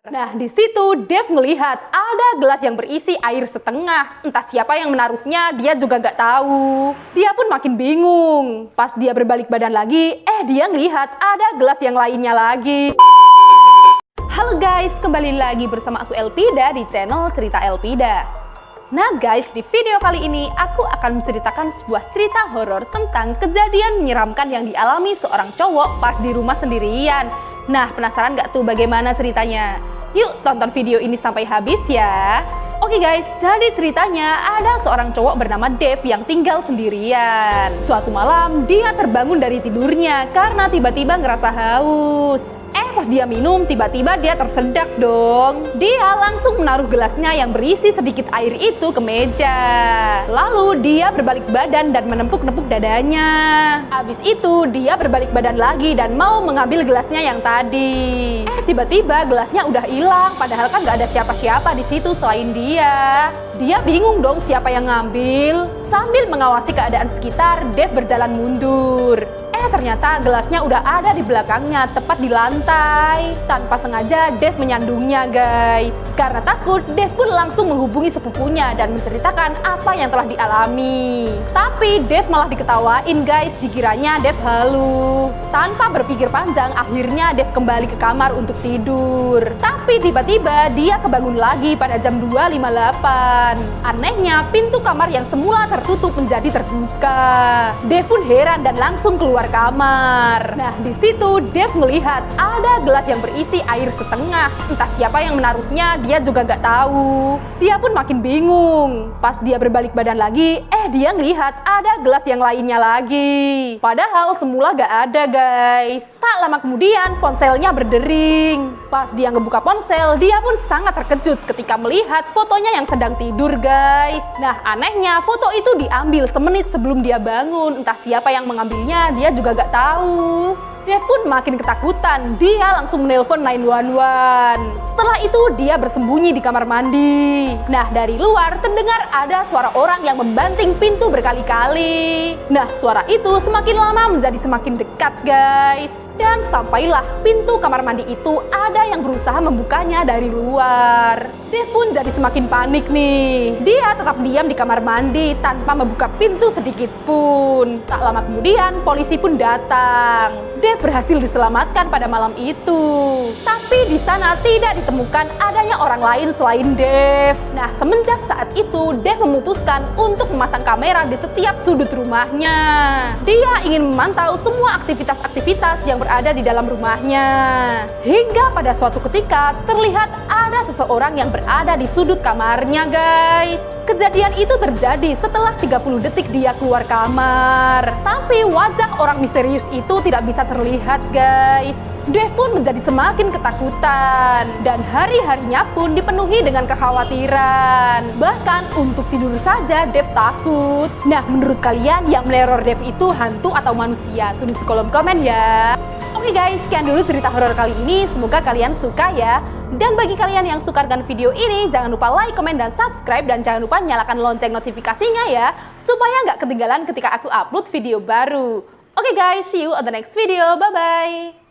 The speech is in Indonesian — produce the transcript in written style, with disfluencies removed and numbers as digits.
Nah, di situ Dev ngelihat ada gelas yang berisi air setengah. Entah siapa yang menaruhnya, dia juga nggak tahu. Dia pun makin bingung. Pas dia berbalik badan lagi, dia ngelihat ada gelas yang lainnya lagi. Halo guys, kembali lagi bersama aku Elpida di channel Cerita Elpida. Nah guys, di video kali ini aku akan menceritakan sebuah cerita horor tentang kejadian menyeramkan yang dialami seorang cowok pas di rumah sendirian. Nah, penasaran nggak tuh bagaimana ceritanya? Yuk tonton video ini sampai habis ya. Oke guys, jadi ceritanya ada seorang cowok bernama Dev yang tinggal sendirian. Suatu malam dia terbangun dari tidurnya karena tiba-tiba ngerasa haus. Pas dia minum, tiba-tiba dia tersedak dong. Dia langsung menaruh gelasnya yang berisi sedikit air itu ke meja. Lalu dia berbalik badan dan menepuk-nepuk dadanya. Habis itu dia berbalik badan lagi dan mau mengambil gelasnya yang tadi. Tiba-tiba gelasnya udah hilang, padahal kan nggak ada siapa-siapa di situ selain dia. Dia bingung dong siapa yang ngambil. Sambil mengawasi keadaan sekitar, Dev berjalan mundur. Ternyata gelasnya udah ada di belakangnya, tepat di lantai. Tanpa sengaja Dev menyandungnya guys. Karena takut, Dev pun langsung menghubungi sepupunya dan menceritakan apa yang telah dialami. Tapi Dev malah diketawain guys, dikiranya Dev halu. Tanpa berpikir panjang, akhirnya Dev kembali ke kamar untuk tidur. Tapi tiba-tiba dia kebangun lagi pada jam 2.58. Anehnya, pintu kamar yang semula tertutup menjadi terbuka. Dev pun heran dan langsung keluar kamar. Nah, di situ Dev melihat ada gelas yang berisi air setengah. Entah siapa yang menaruhnya, dia juga nggak tahu. Dia pun makin bingung. Pas dia berbalik badan lagi, dia ngelihat ada gelas yang lainnya lagi. Padahal semula nggak ada guys. Tak lama kemudian ponselnya berdering. Pas dia ngebuka ponsel, dia pun sangat terkejut ketika melihat fotonya yang sedang tidur guys. Nah, anehnya foto itu diambil semenit sebelum dia bangun. Entah siapa yang mengambilnya, dia juga gak tahu. Dev pun makin ketakutan, dia langsung menelpon 911. Setelah itu dia bersembunyi di kamar mandi. Nah, dari luar terdengar ada suara orang yang membanting pintu berkali-kali. Nah, suara itu semakin lama menjadi semakin dekat guys. Dan sampailah pintu kamar mandi itu ada yang berusaha membukanya dari luar. Dev pun jadi semakin panik nih. Dia tetap diam di kamar mandi tanpa membuka pintu sedikit pun. Tak lama kemudian polisi pun datang. Dev berhasil diselamatkan pada malam itu. Tapi di sana tidak ditemukan adanya orang lain selain Dev. Nah, semenjak saat itu Dev memutuskan untuk memasang kamera di setiap sudut rumahnya. Dia ingin memantau semua aktivitas-aktivitas yang berada di dalam rumahnya. Hingga pada suatu ketika terlihat ada seseorang yang berada di sudut kamarnya guys. Kejadian itu terjadi setelah 30 detik dia keluar kamar. Tapi wajah orang misterius itu tidak bisa terlihat guys. Dev pun menjadi semakin ketakutan. Dan hari-harinya pun dipenuhi dengan kekhawatiran. Bahkan untuk tidur saja Dev takut. Nah, menurut kalian yang meneror Dev itu hantu atau manusia? Tulis di kolom komen ya. Oke guys, sekian dulu cerita horor kali ini. Semoga kalian suka ya. Dan bagi kalian yang suka dengan video ini, jangan lupa like, komen, dan subscribe. Dan jangan lupa nyalakan lonceng notifikasinya ya, supaya nggak ketinggalan ketika aku upload video baru. Oke guys, see you on the next video. Bye-bye.